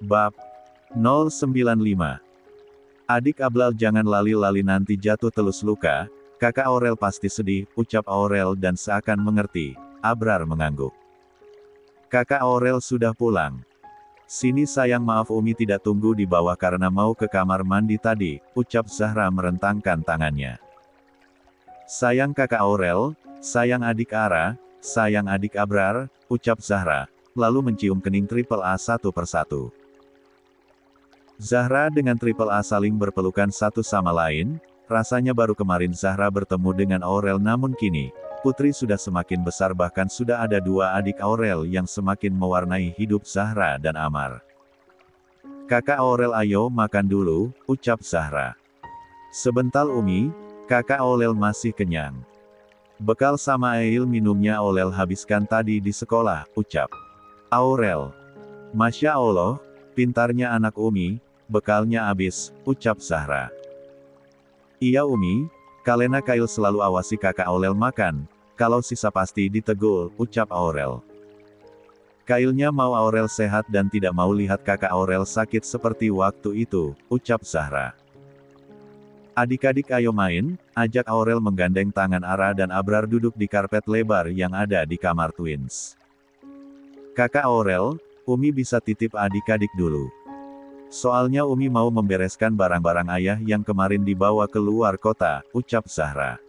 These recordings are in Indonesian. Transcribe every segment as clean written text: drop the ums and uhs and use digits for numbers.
Bab 095. Adik Ablal jangan lali-lali nanti jatuh telus luka, kakak Aurel pasti sedih, ucap Aurel dan seakan mengerti. Abrar mengangguk. Kakak Aurel sudah pulang. Sini sayang, maaf Umi tidak tunggu di bawah karena mau ke kamar mandi tadi, ucap Zahra merentangkan tangannya. Sayang kakak Aurel, sayang adik Ara, sayang adik Abrar, ucap Zahra, lalu mencium kening Triple A satu persatu. Zahra dengan Triple A saling berpelukan satu sama lain, rasanya baru kemarin Zahra bertemu dengan Aurel namun kini, Putri sudah semakin besar bahkan sudah ada dua adik Aurel yang semakin mewarnai hidup Zahra dan Amar. Kakak Aurel ayo makan dulu, ucap Zahra. Sebentar Umi, kakak Aurel masih kenyang. Bekal sama air minumnya Aurel habiskan tadi di sekolah, ucap Aurel. Masya Allah, pintarnya anak Umi, bekalnya habis, ucap Zahra. Iya Umi, kalena Kail selalu awasi kakak Aurel makan, kalau sisa pasti ditegul, ucap Aurel. Kailnya mau Aurel sehat dan tidak mau lihat kakak Aurel sakit seperti waktu itu, ucap Zahra. Adik-adik ayo main, ajak Aurel menggandeng tangan Ara dan Abrar duduk di karpet lebar yang ada di kamar twins. Kakak Aurel, Umi bisa titip adik-adik dulu. Soalnya Umi mau membereskan barang-barang ayah yang kemarin dibawa ke luar kota, ucap Zahra.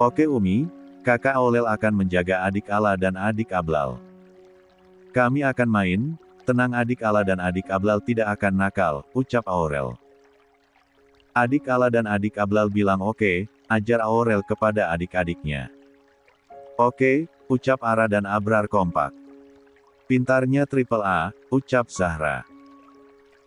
Oke Umi, kakak Aurel akan menjaga adik Ala dan adik Ablal. Kami akan main, tenang adik Ala dan adik Ablal tidak akan nakal, ucap Aurel. Adik Ala dan adik Ablal bilang oke, ajar Aurel kepada adik-adiknya. Oke, ucap Ara dan Abrar kompak. Pintarnya Triple A, ucap Zahra.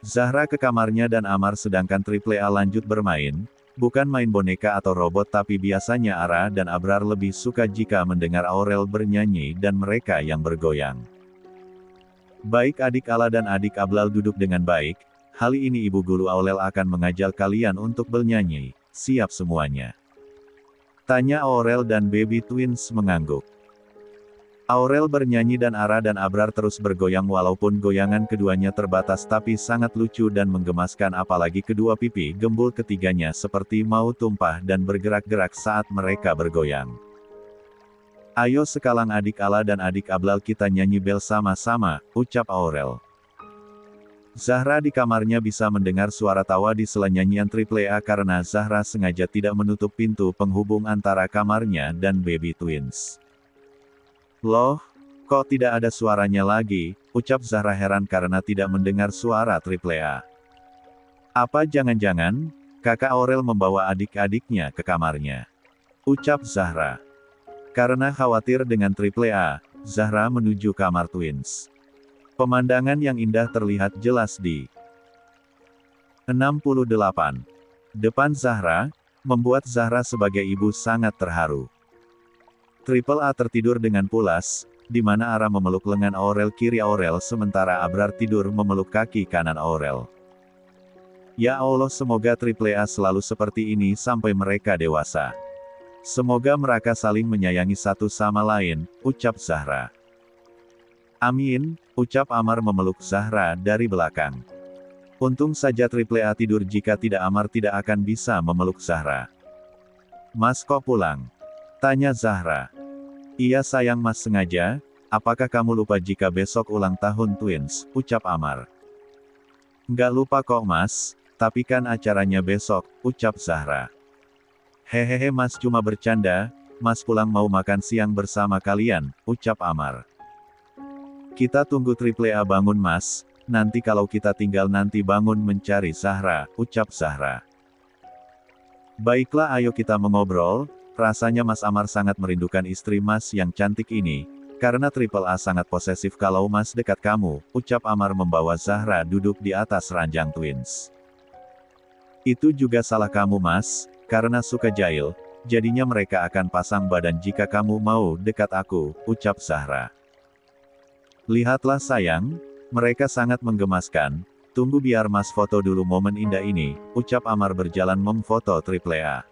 Zahra ke kamarnya dan Amar sedangkan Triple A lanjut bermain, bukan main boneka atau robot tapi biasanya Ara dan Abrar lebih suka jika mendengar Aurel bernyanyi dan mereka yang bergoyang. Baik adik Ala dan adik Ablal duduk dengan baik, kali ini Ibu Guru Aurel akan mengajak kalian untuk bernyanyi, siap semuanya? Tanya Aurel dan Baby Twins mengangguk. Aurel bernyanyi dan Ara dan Abrar terus bergoyang walaupun goyangan keduanya terbatas tapi sangat lucu dan menggemaskan apalagi kedua pipi gembul ketiganya seperti mau tumpah dan bergerak-gerak saat mereka bergoyang. Ayo sekarang adik Ala dan adik Ablal kita nyanyi bel sama-sama, ucap Aurel. Zahra di kamarnya bisa mendengar suara tawa di sela nyanyian Triple A karena Zahra sengaja tidak menutup pintu penghubung antara kamarnya dan Baby Twins. Loh, kok tidak ada suaranya lagi, ucap Zahra heran karena tidak mendengar suara Triple A. Apa jangan-jangan, kakak Aurel membawa adik-adiknya ke kamarnya? Ucap Zahra. Karena khawatir dengan Triple A, Zahra menuju kamar twins. Pemandangan yang indah terlihat jelas di 68. Depan Zahra, membuat Zahra sebagai ibu sangat terharu. Triple A tertidur dengan pulas, di mana Ara memeluk lengan Aurel kiri Aurel sementara Abrar tidur memeluk kaki kanan Aurel. Ya Allah semoga Triple A selalu seperti ini sampai mereka dewasa. Semoga mereka saling menyayangi satu sama lain, ucap Zahra. Amin, ucap Amar memeluk Zahra dari belakang. Untung saja Triple A tidur jika tidak Amar tidak akan bisa memeluk Zahra. Mas kok pulang? Tanya Zahra. Iya sayang Mas sengaja, apakah kamu lupa jika besok ulang tahun twins, ucap Amar. Nggak lupa kok Mas, tapi kan acaranya besok, ucap Zahra. Hehehe Mas cuma bercanda, Mas pulang mau makan siang bersama kalian, ucap Amar. Kita tunggu Triple A bangun Mas, nanti kalau kita tinggal nanti bangun mencari Zahra, ucap Zahra. Baiklah ayo kita mengobrol, rasanya Mas Amar sangat merindukan istri Mas yang cantik ini, karena Triple A sangat posesif kalau Mas dekat kamu, ucap Amar membawa Zahra duduk di atas ranjang twins. Itu juga salah kamu Mas, karena suka jahil, jadinya mereka akan pasang badan jika kamu mau dekat aku, ucap Zahra. Lihatlah sayang, mereka sangat menggemaskan, tunggu biar Mas foto dulu momen indah ini, ucap Amar berjalan memfoto Triple A.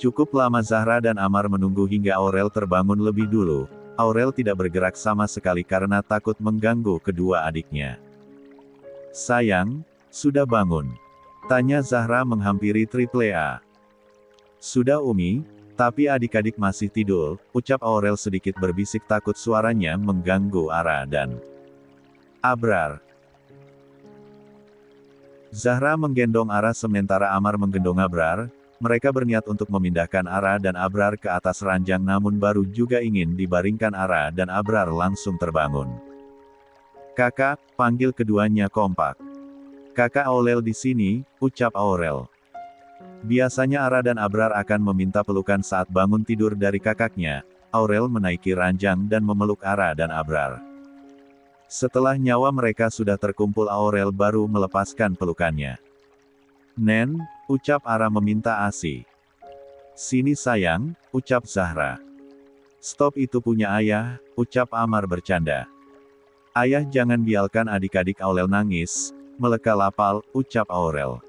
Cukup lama Zahra dan Amar menunggu hingga Aurel terbangun lebih dulu, Aurel tidak bergerak sama sekali karena takut mengganggu kedua adiknya. "Sayang, sudah bangun?" tanya Zahra menghampiri Triple A. "Sudah Umi, tapi adik-adik masih tidur," ucap Aurel sedikit berbisik takut suaranya mengganggu Ara dan Abrar. Zahra menggendong Ara sementara Amar menggendong Abrar. Mereka berniat untuk memindahkan Ara dan Abrar ke atas ranjang namun baru juga ingin dibaringkan Ara dan Abrar langsung terbangun. "Kakak," panggil keduanya kompak. "Kakak Aurel di sini," ucap Aurel. Biasanya Ara dan Abrar akan meminta pelukan saat bangun tidur dari kakaknya. Aurel menaiki ranjang dan memeluk Ara dan Abrar. Setelah nyawa mereka sudah terkumpul Aurel baru melepaskan pelukannya. "Nen," ucap Ara meminta ASI. "Sini sayang," ucap Zahra. "Stop itu punya ayah," ucap Amar bercanda. "Ayah jangan biarkan adik-adik Aurel nangis," meleka lapal, ucap Aurel.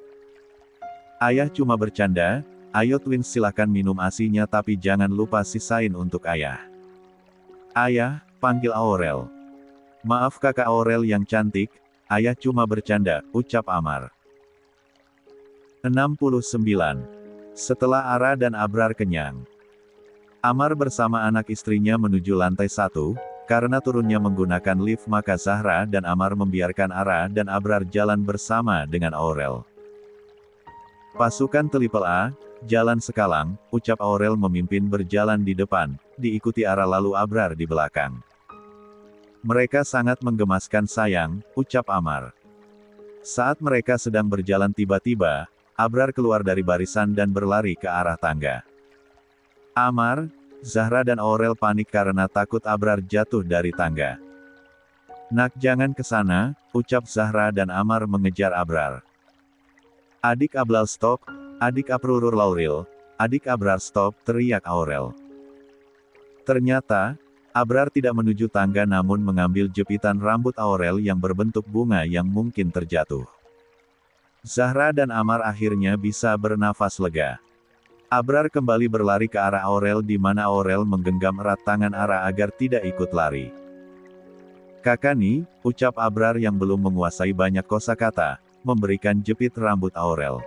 "Ayah cuma bercanda, ayo twins silahkan minum ASI-nya tapi jangan lupa sisain untuk ayah." "Ayah," panggil Aurel. "Maaf kakak Aurel yang cantik, ayah cuma bercanda," ucap Amar. 69. Setelah Ara dan Abrar kenyang, Amar bersama anak istrinya menuju lantai 1, karena turunnya menggunakan lift maka Zahra dan Amar membiarkan Ara dan Abrar jalan bersama dengan Aurel. "Pasukan Triple A, jalan sekalang," ucap Aurel memimpin berjalan di depan, diikuti Ara lalu Abrar di belakang. "Mereka sangat menggemaskan sayang," ucap Amar. Saat mereka sedang berjalan tiba-tiba, Abrar keluar dari barisan dan berlari ke arah tangga. Amar, Zahra dan Aurel panik karena takut Abrar jatuh dari tangga. "Nak jangan ke sana," ucap Zahra dan Amar mengejar Abrar. "Adik Ablal stop, adik Aprurur Lauril, adik Abrar stop," teriak Aurel. Ternyata, Abrar tidak menuju tangga namun mengambil jepitan rambut Aurel yang berbentuk bunga yang mungkin terjatuh. Zahra dan Amar akhirnya bisa bernafas lega. Abrar kembali berlari ke arah Aurel di mana Aurel menggenggam erat tangan Ara agar tidak ikut lari. "Kakak nih," ucap Abrar yang belum menguasai banyak kosakata, memberikan jepit rambut Aurel.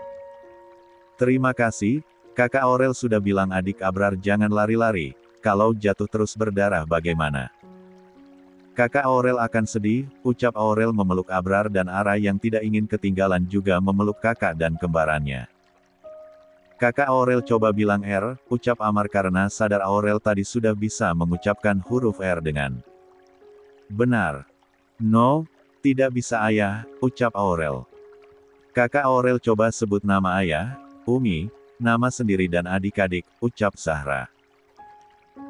"Terima kasih, kakak Aurel sudah bilang adik Abrar jangan lari-lari. Kalau jatuh terus berdarah bagaimana?" "Kakak Aurel akan sedih," ucap Aurel memeluk Abrar dan Ara yang tidak ingin ketinggalan juga memeluk kakak dan kembarannya. "Kakak Aurel coba bilang R," ucap Amar karena sadar Aurel tadi sudah bisa mengucapkan huruf R dengan benar. "No, tidak bisa ayah," ucap Aurel. "Kakak Aurel coba sebut nama ayah, Umi, nama sendiri dan adik-adik," ucap Zahra.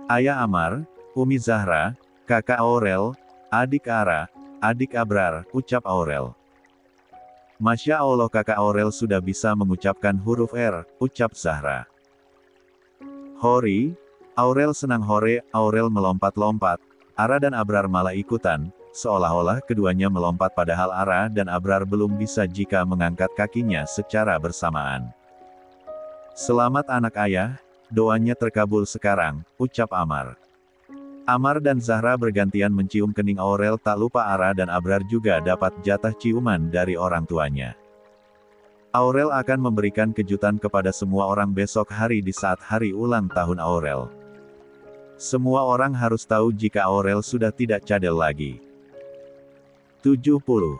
"Ayah Amar, Umi Zahra, kakak Aurel, adik Ara, adik Abrar," ucap Aurel. "Masya Allah kakak Aurel sudah bisa mengucapkan huruf R," ucap Zahra. "Hori," Aurel senang hore, Aurel melompat-lompat, Ara dan Abrar malah ikutan, seolah-olah keduanya melompat padahal Ara dan Abrar belum bisa jika mengangkat kakinya secara bersamaan. "Selamat anak ayah, doanya terkabul sekarang," ucap Amar. Amar dan Zahra bergantian mencium kening Aurel tak lupa Ara dan Abrar juga dapat jatah ciuman dari orang tuanya. Aurel akan memberikan kejutan kepada semua orang besok hari di saat hari ulang tahun Aurel. Semua orang harus tahu jika Aurel sudah tidak cadel lagi. 70.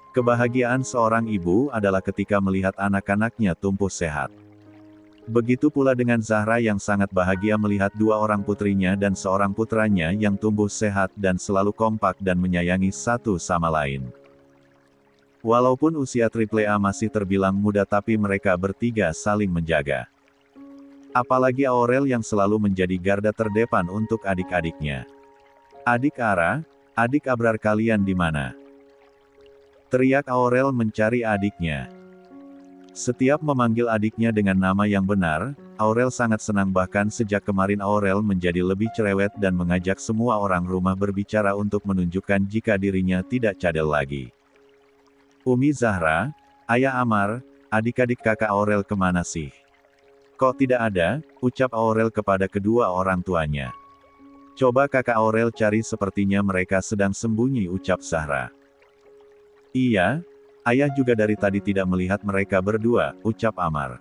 Kebahagiaan seorang ibu adalah ketika melihat anak-anaknya tumbuh sehat. Begitu pula dengan Zahra yang sangat bahagia melihat dua orang putrinya dan seorang putranya yang tumbuh sehat dan selalu kompak dan menyayangi satu sama lain. Walaupun usia Triple A masih terbilang muda tapi mereka bertiga saling menjaga. Apalagi Aurel yang selalu menjadi garda terdepan untuk adik-adiknya. "Adik Ara, adik Abrar kalian di mana?" teriak Aurel mencari adiknya. Setiap memanggil adiknya dengan nama yang benar, Aurel sangat senang bahkan sejak kemarin Aurel menjadi lebih cerewet dan mengajak semua orang rumah berbicara untuk menunjukkan jika dirinya tidak cadel lagi. "Umi Zahra, ayah Amar, adik-adik kakak Aurel kemana sih? Kok tidak ada?" ucap Aurel kepada kedua orang tuanya. Coba kakak Aurel cari, sepertinya mereka sedang sembunyi, ucap Zahra. Iya, ayah juga dari tadi tidak melihat mereka berdua, ucap Amar.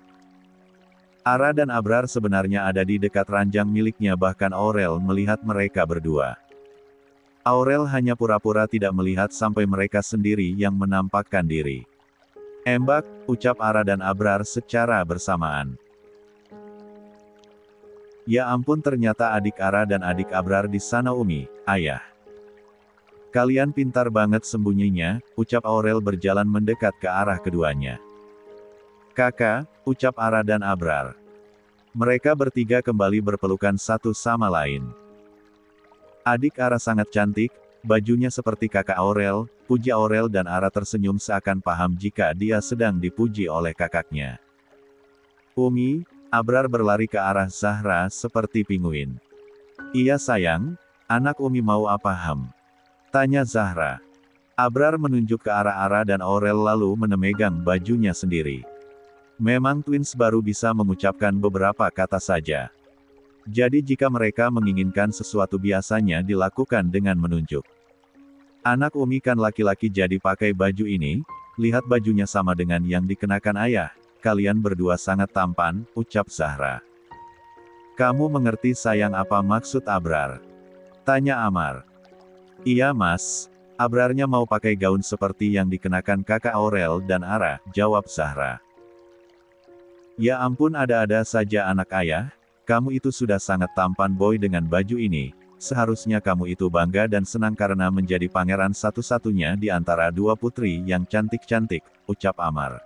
Ara dan Abrar sebenarnya ada di dekat ranjang miliknya, bahkan Aurel melihat mereka berdua. Aurel hanya pura-pura tidak melihat sampai mereka sendiri yang menampakkan diri. Embak, ucap Ara dan Abrar secara bersamaan. Ya ampun, ternyata adik Ara dan adik Abrar di sana Umi, ayah. Kalian pintar banget sembunyinya, ucap Aurel berjalan mendekat ke arah keduanya. Kakak, ucap Ara dan Abrar. Mereka bertiga kembali berpelukan satu sama lain. Adik Ara sangat cantik, bajunya seperti kakak Aurel, puji Aurel dan Ara tersenyum seakan paham jika dia sedang dipuji oleh kakaknya. Umi, Abrar berlari ke arah Zahra seperti pinguin. Iya sayang, anak Umi mau apa tanya Zahra. Abrar menunjuk ke arah Ara dan Aurel lalu memegang bajunya sendiri. Memang twins baru bisa mengucapkan beberapa kata saja. Jadi jika mereka menginginkan sesuatu biasanya dilakukan dengan menunjuk. Anak Umi kan laki-laki jadi pakai baju ini, lihat bajunya sama dengan yang dikenakan ayah. Kalian berdua sangat tampan, ucap Zahra. Kamu mengerti sayang apa maksud Abrar? Tanya Amar. Iya mas, Abrarnya mau pakai gaun seperti yang dikenakan kakak Aurel dan Ara, jawab Zahra. Ya ampun, ada-ada saja anak ayah, kamu itu sudah sangat tampan boy dengan baju ini, seharusnya kamu itu bangga dan senang karena menjadi pangeran satu-satunya di antara dua putri yang cantik-cantik, ucap Amar.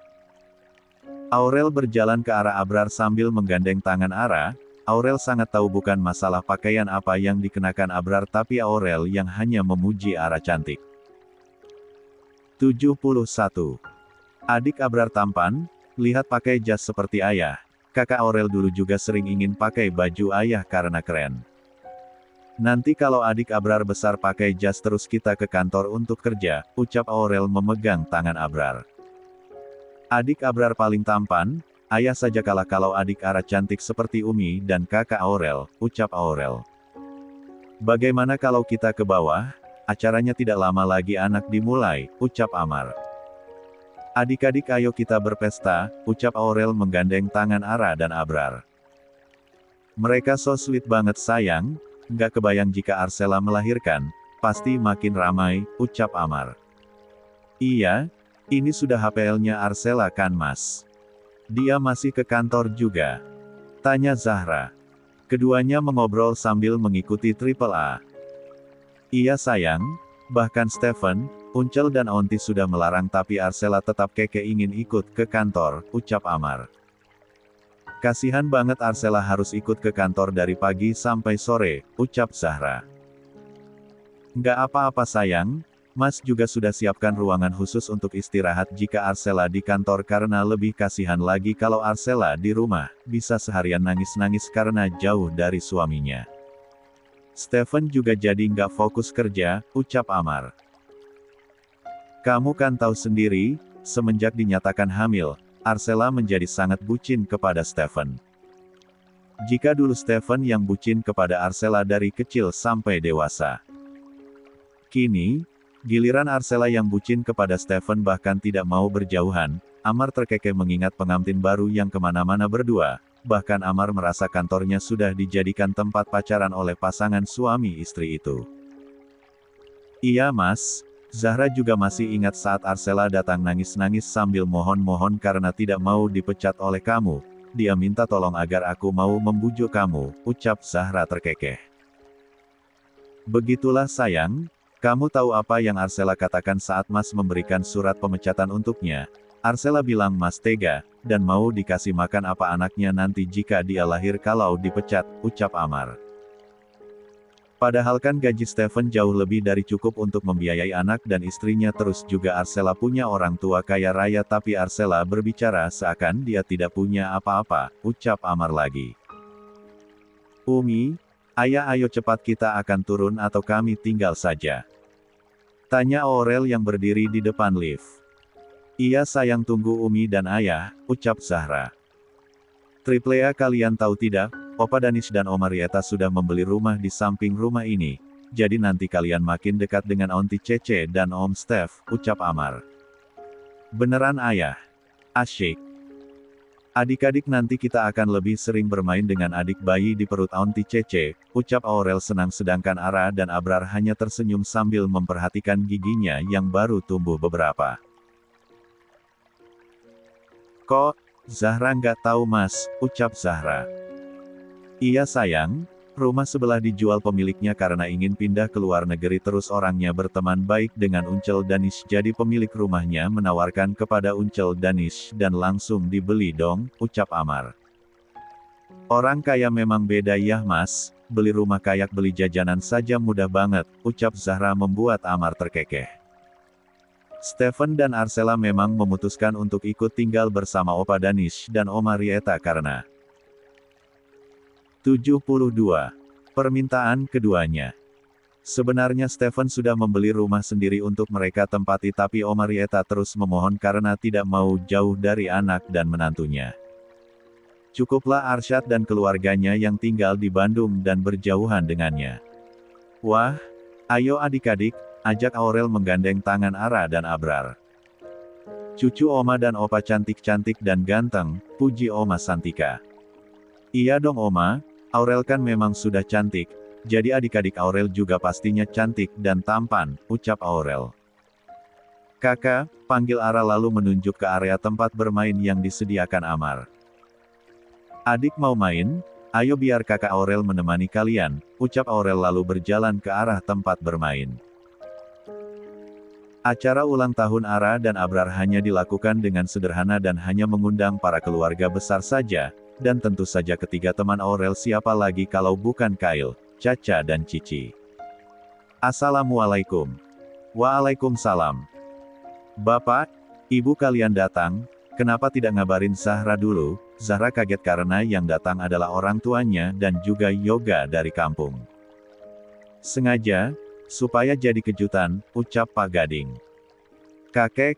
Aurel berjalan ke arah Abrar sambil menggandeng tangan Ara. Aurel sangat tahu bukan masalah pakaian apa yang dikenakan Abrar, tapi Aurel yang hanya memuji Ara cantik. 71. Adik Abrar tampan, lihat pakai jas seperti ayah. Kakak Aurel dulu juga sering ingin pakai baju ayah karena keren. Nanti kalau adik Abrar besar pakai jas terus kita ke kantor untuk kerja, ucap Aurel memegang tangan Abrar. Adik Abrar paling tampan, ayah saja kalah kalau adik Ara cantik seperti Umi dan kakak Aurel, ucap Aurel. Bagaimana kalau kita ke bawah? Acaranya tidak lama lagi anak dimulai, ucap Amar. Adik-adik ayo kita berpesta, ucap Aurel menggandeng tangan Ara dan Abrar. Mereka so sweet banget sayang, nggak kebayang jika Arsela melahirkan, pasti makin ramai, ucap Amar. Iya, ini sudah HPL-nya Arsela kan mas? Dia masih ke kantor juga? Tanya Zahra. Keduanya mengobrol sambil mengikuti Triple A. Iya sayang, bahkan Stephen, Uncel dan Onti sudah melarang tapi Arsela tetap keke ingin ikut ke kantor, ucap Amar. Kasihan banget Arsela harus ikut ke kantor dari pagi sampai sore, ucap Zahra. Nggak apa-apa sayang, Mas juga sudah siapkan ruangan khusus untuk istirahat jika Arsela di kantor karena lebih kasihan lagi kalau Arsela di rumah, bisa seharian nangis-nangis karena jauh dari suaminya. Stephen juga jadi nggak fokus kerja, ucap Amar. Kamu kan tahu sendiri, semenjak dinyatakan hamil, Arsela menjadi sangat bucin kepada Stephen. Jika dulu Stephen yang bucin kepada Arsela dari kecil sampai dewasa. Kini, giliran Arsela yang bucin kepada Stephen bahkan tidak mau berjauhan. Amar terkekeh mengingat pengantin baru yang kemana-mana berdua, bahkan Amar merasa kantornya sudah dijadikan tempat pacaran oleh pasangan suami istri itu. Iya mas, Zahra juga masih ingat saat Arsela datang nangis-nangis sambil mohon-mohon karena tidak mau dipecat oleh kamu. Dia minta tolong agar aku mau membujuk kamu, ucap Zahra terkekeh. Begitulah sayang. Kamu tahu apa yang Arsela katakan saat Mas memberikan surat pemecatan untuknya? Arsela bilang Mas tega, dan mau dikasih makan apa anaknya nanti jika dia lahir kalau dipecat, ucap Amar. Padahal kan gaji Stephen jauh lebih dari cukup untuk membiayai anak dan istrinya, terus juga Arsela punya orang tua kaya raya tapi Arsela berbicara seakan dia tidak punya apa-apa, ucap Amar lagi. Umi, ayah ayo cepat kita akan turun atau kami tinggal saja. Tanya Aurel yang berdiri di depan lift. Iya sayang tunggu Umi dan ayah, ucap Zahra. Triple A kalian tahu tidak, Opa Danish dan Oma Rieta sudah membeli rumah di samping rumah ini. Jadi nanti kalian makin dekat dengan Aunty Cece dan Om Steph, ucap Amar. Beneran ayah? Asyik. Adik-adik nanti kita akan lebih sering bermain dengan adik bayi di perut Aunty Cece, ucap Aurel senang sedangkan Ara dan Abrar hanya tersenyum sambil memperhatikan giginya yang baru tumbuh beberapa. Kok, Zahra nggak tahu mas, ucap Zahra. Iya sayang, rumah sebelah dijual pemiliknya karena ingin pindah ke luar negeri terus orangnya berteman baik dengan Uncel Danish jadi pemilik rumahnya menawarkan kepada Uncel Danish dan langsung dibeli dong, ucap Amar. Orang kaya memang beda ya mas, beli rumah kayak beli jajanan saja mudah banget, ucap Zahra membuat Amar terkekeh. Stephen dan Arcella memang memutuskan untuk ikut tinggal bersama Opa Danish dan Oma Rieta karena 72. Permintaan keduanya. Sebenarnya Stephen sudah membeli rumah sendiri untuk mereka tempati tapi Oma Rieta terus memohon karena tidak mau jauh dari anak dan menantunya. Cukuplah Arsyad dan keluarganya yang tinggal di Bandung dan berjauhan dengannya. Wah, ayo adik-adik, ajak Aurel menggandeng tangan Ara dan Abrar. Cucu Oma dan Opa cantik-cantik dan ganteng, puji Oma Santika. Iya dong Oma, Aurel kan memang sudah cantik, jadi adik-adik Aurel juga pastinya cantik dan tampan, ucap Aurel. Kakak, panggil Ara lalu menunjuk ke area tempat bermain yang disediakan Amar. Adik mau main? Ayo biar kakak Aurel menemani kalian, ucap Aurel lalu berjalan ke arah tempat bermain. Acara ulang tahun Ara dan Abrar hanya dilakukan dengan sederhana dan hanya mengundang para keluarga besar saja, dan tentu saja ketiga teman Aurel siapa lagi kalau bukan Kyle, Caca dan Cici. Assalamualaikum. Waalaikumsalam. Bapak, Ibu kalian datang, kenapa tidak ngabarin Zahra dulu? Zahra kaget karena yang datang adalah orang tuanya dan juga Yoga dari kampung. Sengaja, supaya jadi kejutan, ucap Pak Gading. Kakek,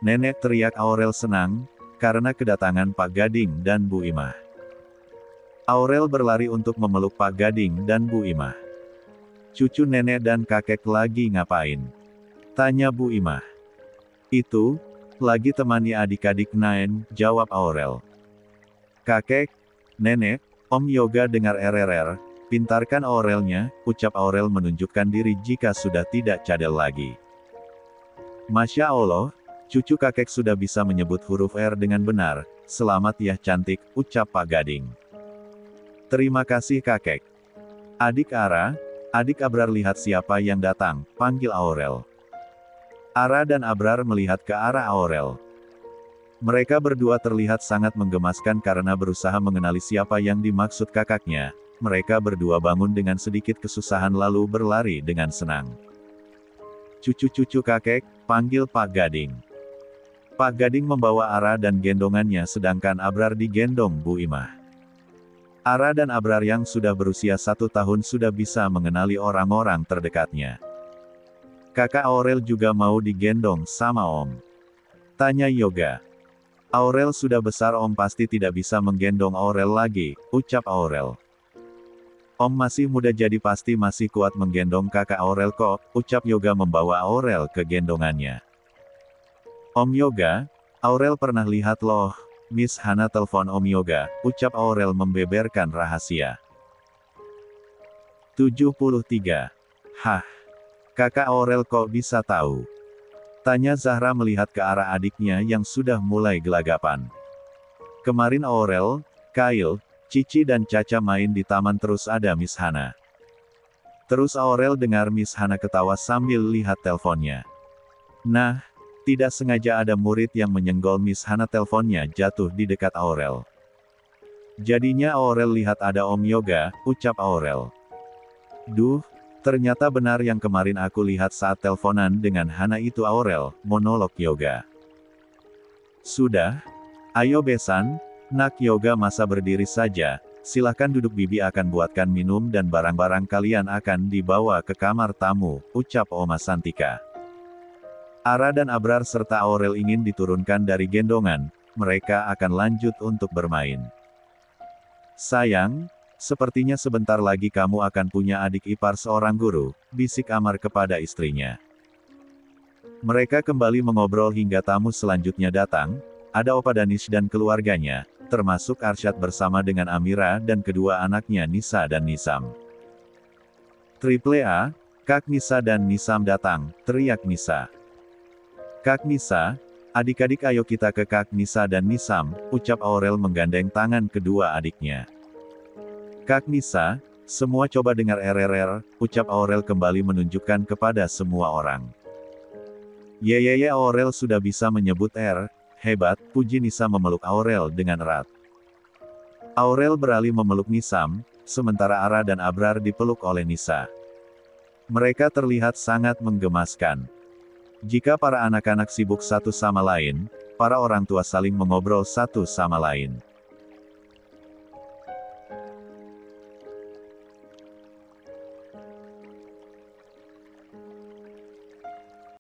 nenek teriak Aurel senang, karena kedatangan Pak Gading dan Bu Imah. Aurel berlari untuk memeluk Pak Gading dan Bu Imah. Cucu nenek dan kakek lagi ngapain? Tanya Bu Imah. Itu, lagi temani adik-adik Naen, jawab Aurel. Kakek, nenek, Om Yoga dengar RRR, pintarkan Aurelnya, ucap Aurel menunjukkan diri jika sudah tidak cadel lagi. Masya Allah, cucu kakek sudah bisa menyebut huruf R dengan benar, selamat ya cantik, ucap Pak Gading. Terima kasih kakek. Adik Ara, adik Abrar lihat siapa yang datang, panggil Aurel. Ara dan Abrar melihat ke arah Aurel. Mereka berdua terlihat sangat menggemaskan karena berusaha mengenali siapa yang dimaksud kakaknya. Mereka berdua bangun dengan sedikit kesusahan lalu berlari dengan senang. Cucu-cucu kakek, panggil Pak Gading. Pak Gading membawa Ara dan gendongannya sedangkan Abrar digendong Bu Imah. Ara dan Abrar yang sudah berusia 1 tahun sudah bisa mengenali orang-orang terdekatnya. Kakak Aurel juga mau digendong sama Om. Tanya Yoga. Aurel sudah besar Om pasti tidak bisa menggendong Aurel lagi, ucap Aurel. Om masih muda jadi pasti masih kuat menggendong kakak Aurel kok, ucap Yoga membawa Aurel ke gendongannya. Om Yoga, Aurel pernah lihat loh, Miss Hana telepon Om Yoga, ucap Aurel membeberkan rahasia. 73. Hah? Kakak Aurel kok bisa tahu? Tanya Zahra melihat ke arah adiknya yang sudah mulai gelagapan. Kemarin Aurel, Kyle, Cici dan Caca main di taman terus ada Miss Hana. Terus Aurel dengar Miss Hana ketawa sambil lihat teleponnya. Nah, tidak sengaja ada murid yang menyenggol Miss Hana teleponnya jatuh di dekat Aurel. Jadinya Aurel lihat ada Om Yoga, ucap Aurel. Duh, ternyata benar yang kemarin aku lihat saat teleponan dengan Hana itu Aurel, monolog Yoga. Sudah, ayo besan. Nak Yoga masa berdiri saja, silahkan duduk bibi akan buatkan minum dan barang-barang kalian akan dibawa ke kamar tamu, ucap Oma Santika. Ara dan Abrar serta Aurel ingin diturunkan dari gendongan, mereka akan lanjut untuk bermain. Sayang, Sepertinya sebentar lagi kamu akan punya adik ipar seorang guru, bisik Amar kepada istrinya. Mereka kembali mengobrol hingga tamu selanjutnya datang, ada Opa Danish dan keluarganya, termasuk Arsyad bersama dengan Amira dan kedua anaknya Nisa dan Nisam. Triple A, Kak Nisa dan Nisam datang, teriak Nisa. Kak Nisa, adik-adik ayo kita ke Kak Nisa dan Nisam, ucap Aurel menggandeng tangan kedua adiknya. Kak Nisa, semua coba dengar RRR, ucap Aurel kembali menunjukkan kepada semua orang. Yeyeye Aurel sudah bisa menyebut R, hebat, puji Nisa memeluk Aurel dengan erat. Aurel beralih memeluk Nisam, sementara Ara dan Abrar dipeluk oleh Nisa. Mereka terlihat sangat menggemaskan. Jika para anak-anak sibuk satu sama lain, para orang tua saling mengobrol satu sama lain.